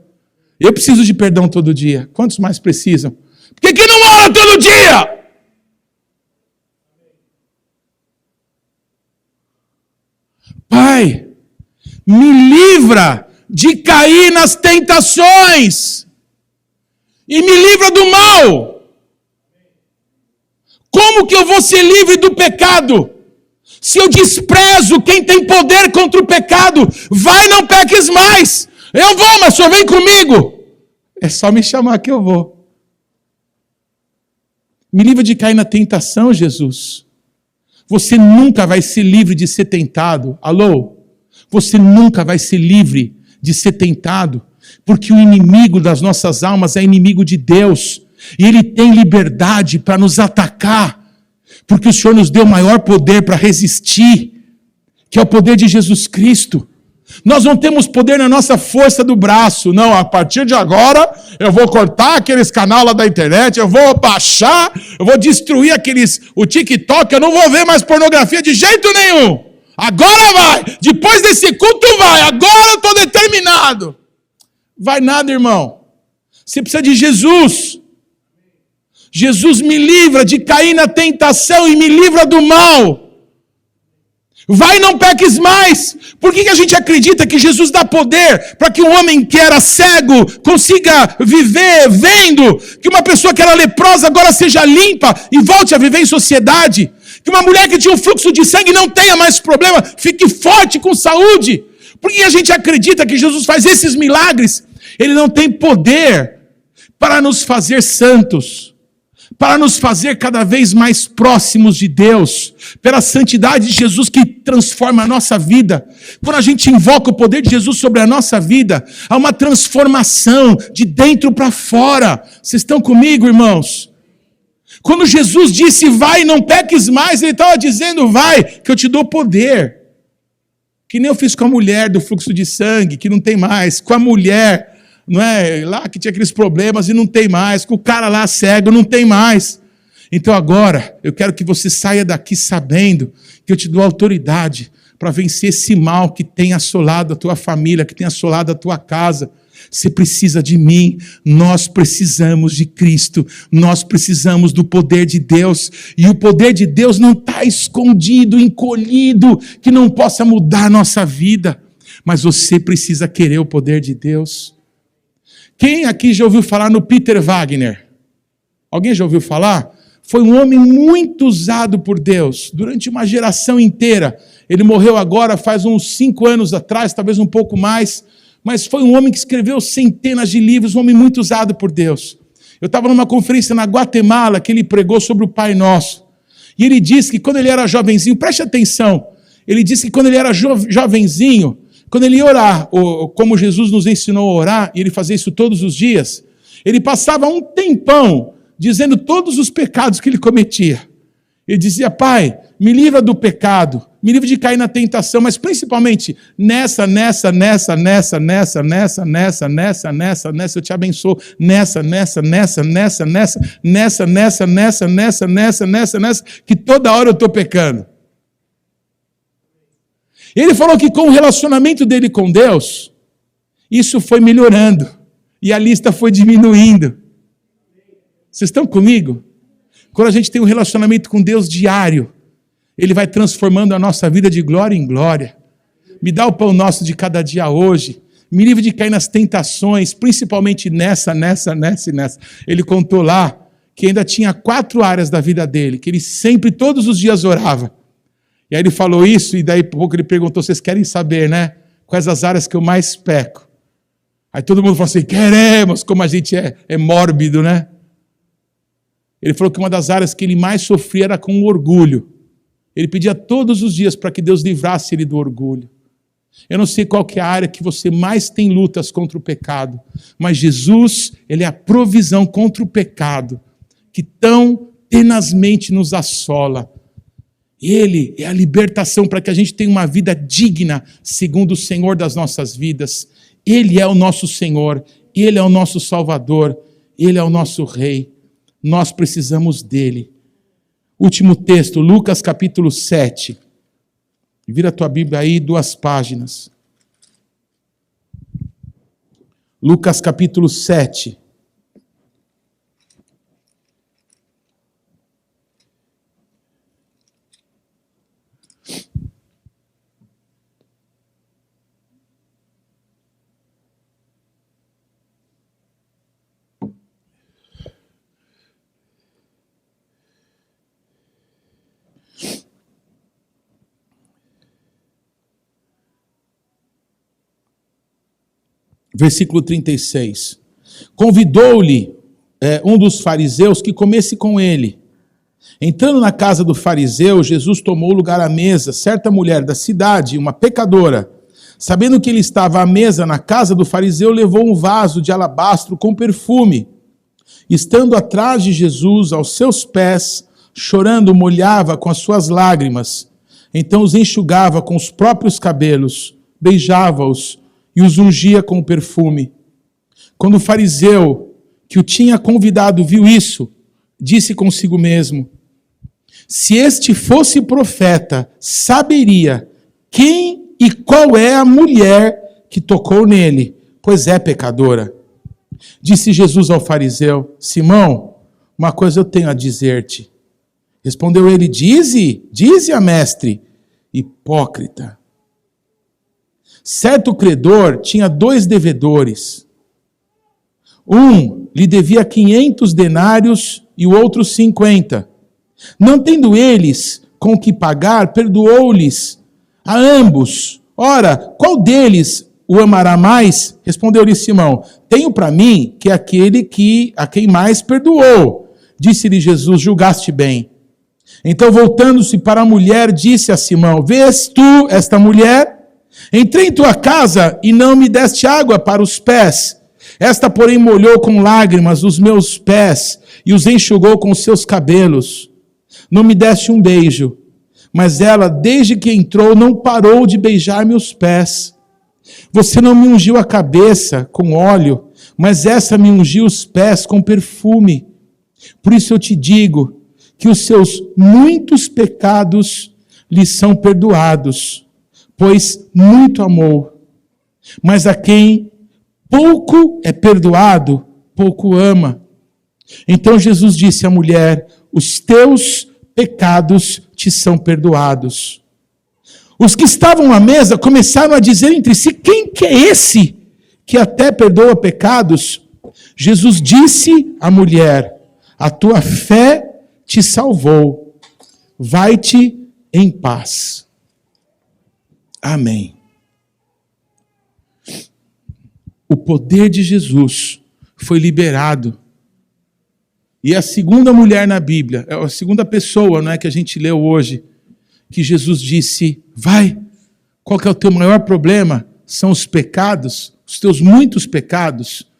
Eu preciso de perdão todo dia. Quantos mais precisam? Por que não ora todo dia? Pai, me livra de cair nas tentações e me livra do mal. Como que eu vou ser livre do pecado? Se eu desprezo quem tem poder contra o pecado, vai, não peques mais. Eu vou, mas só vem comigo. É só me chamar que eu vou. Me livra de cair na tentação, Jesus. Você nunca vai ser livre de ser tentado. Alô? Você nunca vai ser livre de ser tentado, porque o inimigo das nossas almas é inimigo de Deus, e ele tem liberdade para nos atacar, porque o Senhor nos deu maior poder para resistir, que é o poder de Jesus Cristo. Nós não temos poder na nossa força do braço, não. A partir de agora, eu vou cortar aqueles canais lá da internet, eu vou baixar, eu vou destruir o TikTok, eu não vou ver mais pornografia de jeito nenhum. Agora vai, depois desse culto vai, agora eu estou determinado. Vai nada, irmão. Você precisa de Jesus. Jesus me livra de cair na tentação e me livra do mal. Vai, não peques mais. Por que a gente acredita que Jesus dá poder para que um homem que era cego consiga viver vendo? Que uma pessoa que era leprosa agora seja limpa e volte a viver em sociedade? Que uma mulher que tinha um fluxo de sangue não tenha mais problema, fique forte com saúde? Por que a gente acredita que Jesus faz esses milagres? Ele não tem poder para nos fazer santos, para nos fazer cada vez mais próximos de Deus, pela santidade de Jesus que transforma a nossa vida. Quando a gente invoca o poder de Jesus sobre a nossa vida, há uma transformação de dentro para fora. Vocês estão comigo, irmãos? Quando Jesus disse, vai, não peques mais, ele estava dizendo, vai, que eu te dou poder. Que nem eu fiz com a mulher do fluxo de sangue, que não tem mais, com a mulher, não é, lá que tinha aqueles problemas e não tem mais, com o cara lá cego, não tem mais. Então agora, eu quero que você saia daqui sabendo que eu te dou autoridade para vencer esse mal que tem assolado a tua família, que tem assolado a tua casa. Você precisa de mim, nós precisamos de Cristo, nós precisamos do poder de Deus, e o poder de Deus não está escondido, encolhido, que não possa mudar a nossa vida, mas você precisa querer o poder de Deus. Quem aqui já ouviu falar no Peter Wagner? Alguém já ouviu falar? Foi um homem muito usado por Deus, durante uma geração inteira. Ele morreu agora faz uns 5 anos atrás, talvez um pouco mais, mas foi um homem que escreveu centenas de livros, um homem muito usado por Deus. Eu estava numa conferência na Guatemala, que ele pregou sobre o Pai Nosso, e ele disse que quando ele era jovenzinho, preste atenção, ele disse que quando ele era jovenzinho, quando ele ia orar, como Jesus nos ensinou a orar, e ele fazia isso todos os dias, ele passava um tempão dizendo todos os pecados que ele cometia. Ele dizia, Pai, me livra do pecado, me livra de cair na tentação, mas principalmente nessa, eu te abençoo, nessa, que toda hora eu estou pecando. Ele falou que com o relacionamento dele com Deus, isso foi melhorando, e a lista foi diminuindo. Vocês estão comigo? Quando a gente tem um relacionamento com Deus diário, Ele vai transformando a nossa vida de glória em glória. Me dá o pão nosso de cada dia hoje. Me livre de cair nas tentações, principalmente nessa. Ele contou lá que ainda tinha 4 áreas da vida dele, que ele sempre, todos os dias orava. E aí ele falou isso, e daí a pouco ele perguntou, vocês querem saber, né? Quais as áreas que eu mais peco? Aí todo mundo falou assim, queremos, como a gente é mórbido, né? Ele falou que uma das áreas que ele mais sofria era com o orgulho. Ele pedia todos os dias para que Deus livrasse ele do orgulho. Eu não sei qual que é a área que você mais tem lutas contra o pecado, mas Jesus, Ele é a provisão contra o pecado, que tão tenazmente nos assola. Ele é a libertação para que a gente tenha uma vida digna, segundo o Senhor das nossas vidas. Ele é o nosso Senhor, Ele é o nosso Salvador, Ele é o nosso Rei. Nós precisamos dEle. Último texto, Lucas capítulo 7. Vira a tua Bíblia aí, 2 páginas. Lucas capítulo 7. Versículo 36. Convidou-lhe um dos fariseus que comesse com ele. Entrando na casa do fariseu, Jesus tomou lugar à mesa. Certa mulher da cidade, uma pecadora, sabendo que ele estava à mesa na casa do fariseu, levou um vaso de alabastro com perfume. Estando atrás de Jesus, aos seus pés, chorando, molhava com as suas lágrimas. Então os enxugava com os próprios cabelos, beijava-os e os ungia com o perfume. Quando o fariseu que o tinha convidado viu isso, disse consigo mesmo: se este fosse profeta, saberia quem e qual é a mulher que tocou nele, pois é pecadora. Disse Jesus ao fariseu: Simão, uma coisa eu tenho a dizer-te. Respondeu ele: dize a mestre. Hipócrita. Certo credor tinha 2 devedores. Um lhe devia 500 denários e o outro 50. Não tendo eles com que pagar, perdoou-lhes a ambos. Ora, qual deles o amará mais? Respondeu-lhe Simão: tenho para mim que é aquele a quem mais perdoou. Disse-lhe Jesus: julgaste bem. Então, voltando-se para a mulher, disse a Simão: vês tu esta mulher? Entrei em tua casa e não me deste água para os pés. Esta, porém, molhou com lágrimas os meus pés e os enxugou com os seus cabelos. Não me deste um beijo, mas ela, desde que entrou, não parou de beijar meus pés. Você não me ungiu a cabeça com óleo, mas essa me ungiu os pés com perfume. Por isso eu te digo que os seus muitos pecados lhe são perdoados, pois muito amou. Mas a quem pouco é perdoado, pouco ama. Então Jesus disse à mulher: os teus pecados te são perdoados. Os que estavam à mesa começaram a dizer entre si: quem que é esse que até perdoa pecados? Jesus disse à mulher: a tua fé te salvou. Vai-te em paz. Amém. O poder de Jesus foi liberado. E a segunda mulher na Bíblia, a segunda pessoa, não é, que a gente leu hoje, que Jesus disse: vai, qual que é o teu maior problema? São os pecados, os teus muitos pecados,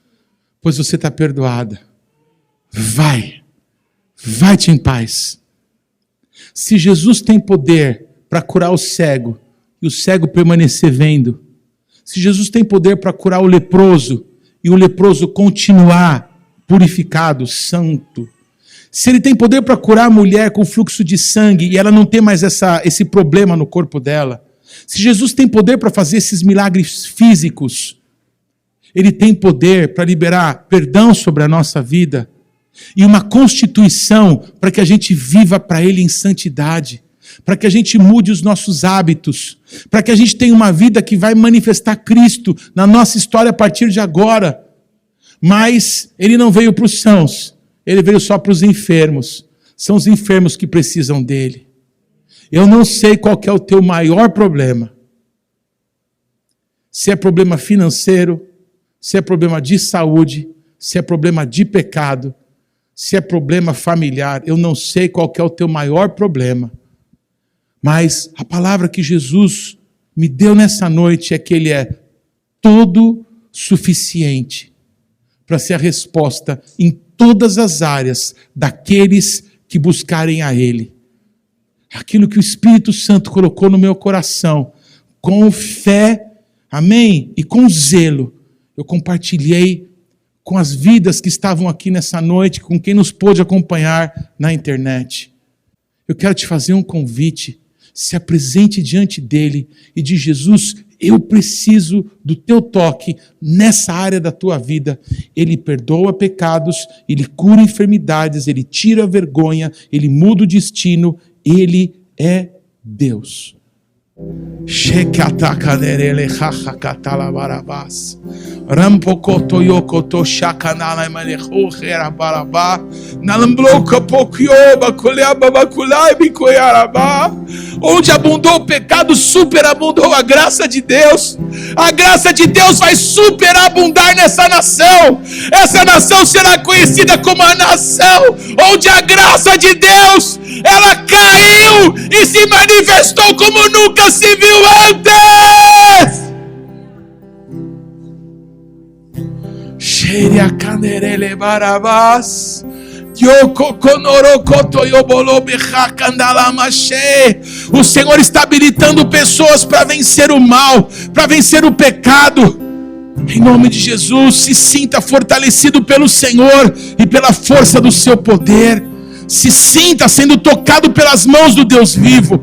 pois você está perdoada. Vai-te em paz. Se Jesus tem poder para curar o cego, e o cego permanecer vendo, se Jesus tem poder para curar o leproso, e o leproso continuar purificado, santo, se ele tem poder para curar a mulher com fluxo de sangue, e ela não tem mais esse problema no corpo dela, se Jesus tem poder para fazer esses milagres físicos, ele tem poder para liberar perdão sobre a nossa vida, e uma constituição para que a gente viva para Ele em santidade, para que a gente mude os nossos hábitos, para que a gente tenha uma vida que vai manifestar Cristo na nossa história a partir de agora. Mas Ele não veio para os sãos, Ele veio só para os enfermos. São os enfermos que precisam dEle. Eu não sei qual que é o teu maior problema. Se é problema financeiro, se é problema de saúde, se é problema de pecado, se é problema familiar, eu não sei qual que é o teu maior problema. Mas a palavra que Jesus me deu nessa noite é que Ele é todo suficiente para ser a resposta em todas as áreas daqueles que buscarem a Ele. Aquilo que o Espírito Santo colocou no meu coração, com fé, amém? E com zelo, eu compartilhei com as vidas que estavam aqui nessa noite, com quem nos pôde acompanhar na internet. Eu quero te fazer um convite, se apresente diante dele e diz: Jesus, eu preciso do teu toque nessa área da tua vida. Ele perdoa pecados, ele cura enfermidades, ele tira a vergonha, ele muda o destino, ele é Deus. Shekatakanerele chachakatalabarabas. Rampokoto yokoto shakanala manechera barabá. Nalambloca pokioba kuleaba bakulai bikoyarabá. Onde abundou o pecado, superabundou a graça de Deus. A graça de Deus vai superabundar nessa nação. Essa nação será conhecida como a nação onde a graça de Deus, ela caiu e se manifestou como nunca se viu antes. Sheria canerele barabás. O Senhor está habilitando pessoas para vencer o mal, para vencer o pecado. Em nome de Jesus, se sinta fortalecido pelo Senhor e pela força do seu poder. Se sinta sendo tocado pelas mãos do Deus vivo.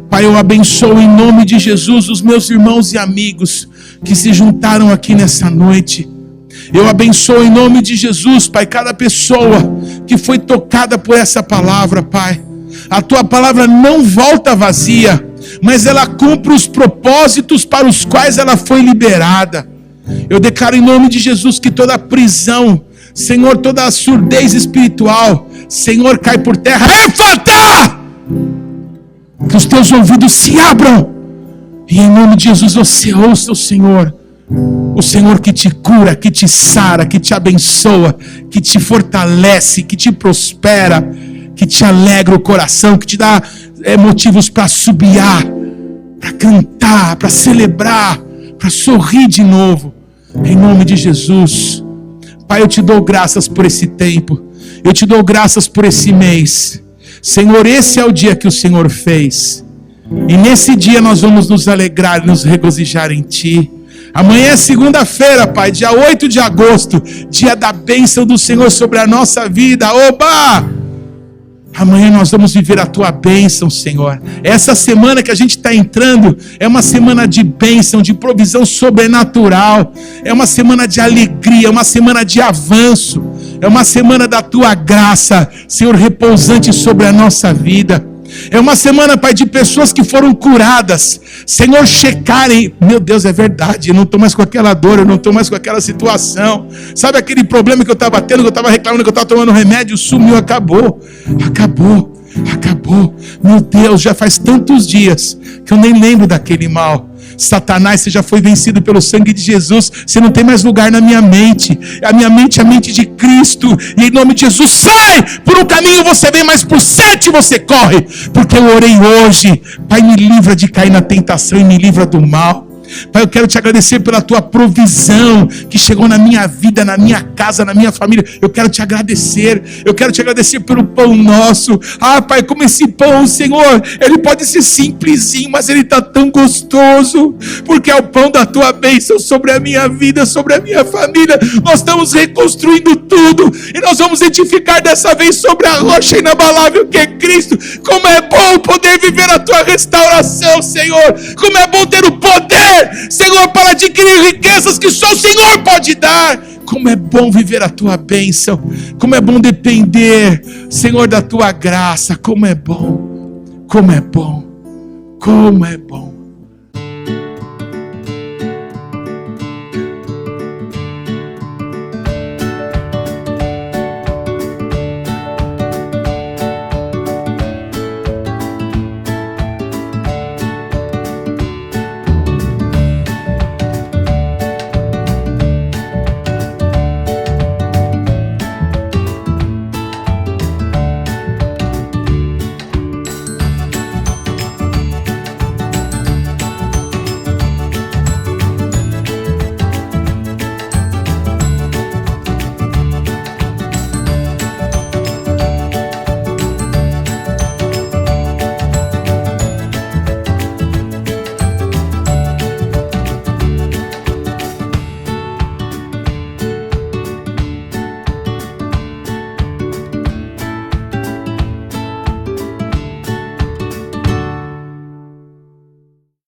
Pai, eu abençoo em nome de Jesus os meus irmãos e amigos que se juntaram aqui nessa noite. Eu abençoo em nome de Jesus, Pai, cada pessoa que foi tocada por essa palavra, Pai. A tua palavra não volta vazia, mas ela cumpre os propósitos para os quais ela foi liberada. Eu declaro em nome de Jesus que toda prisão, Senhor, toda a surdez espiritual, Senhor, cai por terra. Éfata! Que os teus ouvidos se abram e em nome de Jesus você ouça o Senhor. O Senhor que te cura, que te sara, que te abençoa, que te fortalece, que te prospera, que te alegra o coração, que te dá motivos para assobiar, para cantar, para celebrar, para sorrir de novo. Em nome de Jesus. Pai, eu te dou graças por esse tempo. Eu te dou graças por esse mês. Senhor, esse é o dia que o Senhor fez. E nesse dia nós vamos nos alegrar e nos regozijar em Ti. Amanhã é segunda-feira, Pai, dia 8 de agosto, dia da bênção do Senhor sobre a nossa vida. Oba! Amanhã nós vamos viver a Tua bênção, Senhor. Essa semana que a gente está entrando é uma semana de bênção, de provisão sobrenatural. É uma semana de alegria, é uma semana de avanço. É uma semana da Tua graça, Senhor, repousante sobre a nossa vida. É uma semana, Pai, de pessoas que foram curadas, Senhor, checarem, meu Deus, é verdade, eu não estou mais com aquela dor, eu não estou mais com aquela situação, sabe aquele problema que eu estava tendo, que eu estava reclamando, que eu estava tomando remédio, sumiu, acabou, meu Deus, já faz tantos dias, que eu nem lembro daquele mal. Satanás, você já foi vencido pelo sangue de Jesus, você não tem mais lugar na minha mente, a minha mente é a mente de Cristo, e em nome de Jesus, sai, por um caminho você vem, mas por 7 você corre, porque eu orei hoje. Pai, me livra de cair na tentação e me livra do mal. Pai, eu quero te agradecer pela tua provisão que chegou na minha vida, na minha casa, na minha família. Eu quero te agradecer pelo pão nosso. Pai, como esse pão, Senhor, ele pode ser simplesinho, mas ele está tão gostoso, porque é o pão da tua bênção sobre a minha vida, sobre a minha família. Nós estamos reconstruindo tudo e nós vamos edificar dessa vez sobre a rocha inabalável que é Cristo. Como é bom poder viver a tua restauração, Senhor. Como é bom ter o poder, Senhor, para adquirir riquezas que só o Senhor pode dar. Como é bom viver a tua bênção. Como é bom depender, Senhor, da tua graça. Como é bom. Como é bom. Como é bom.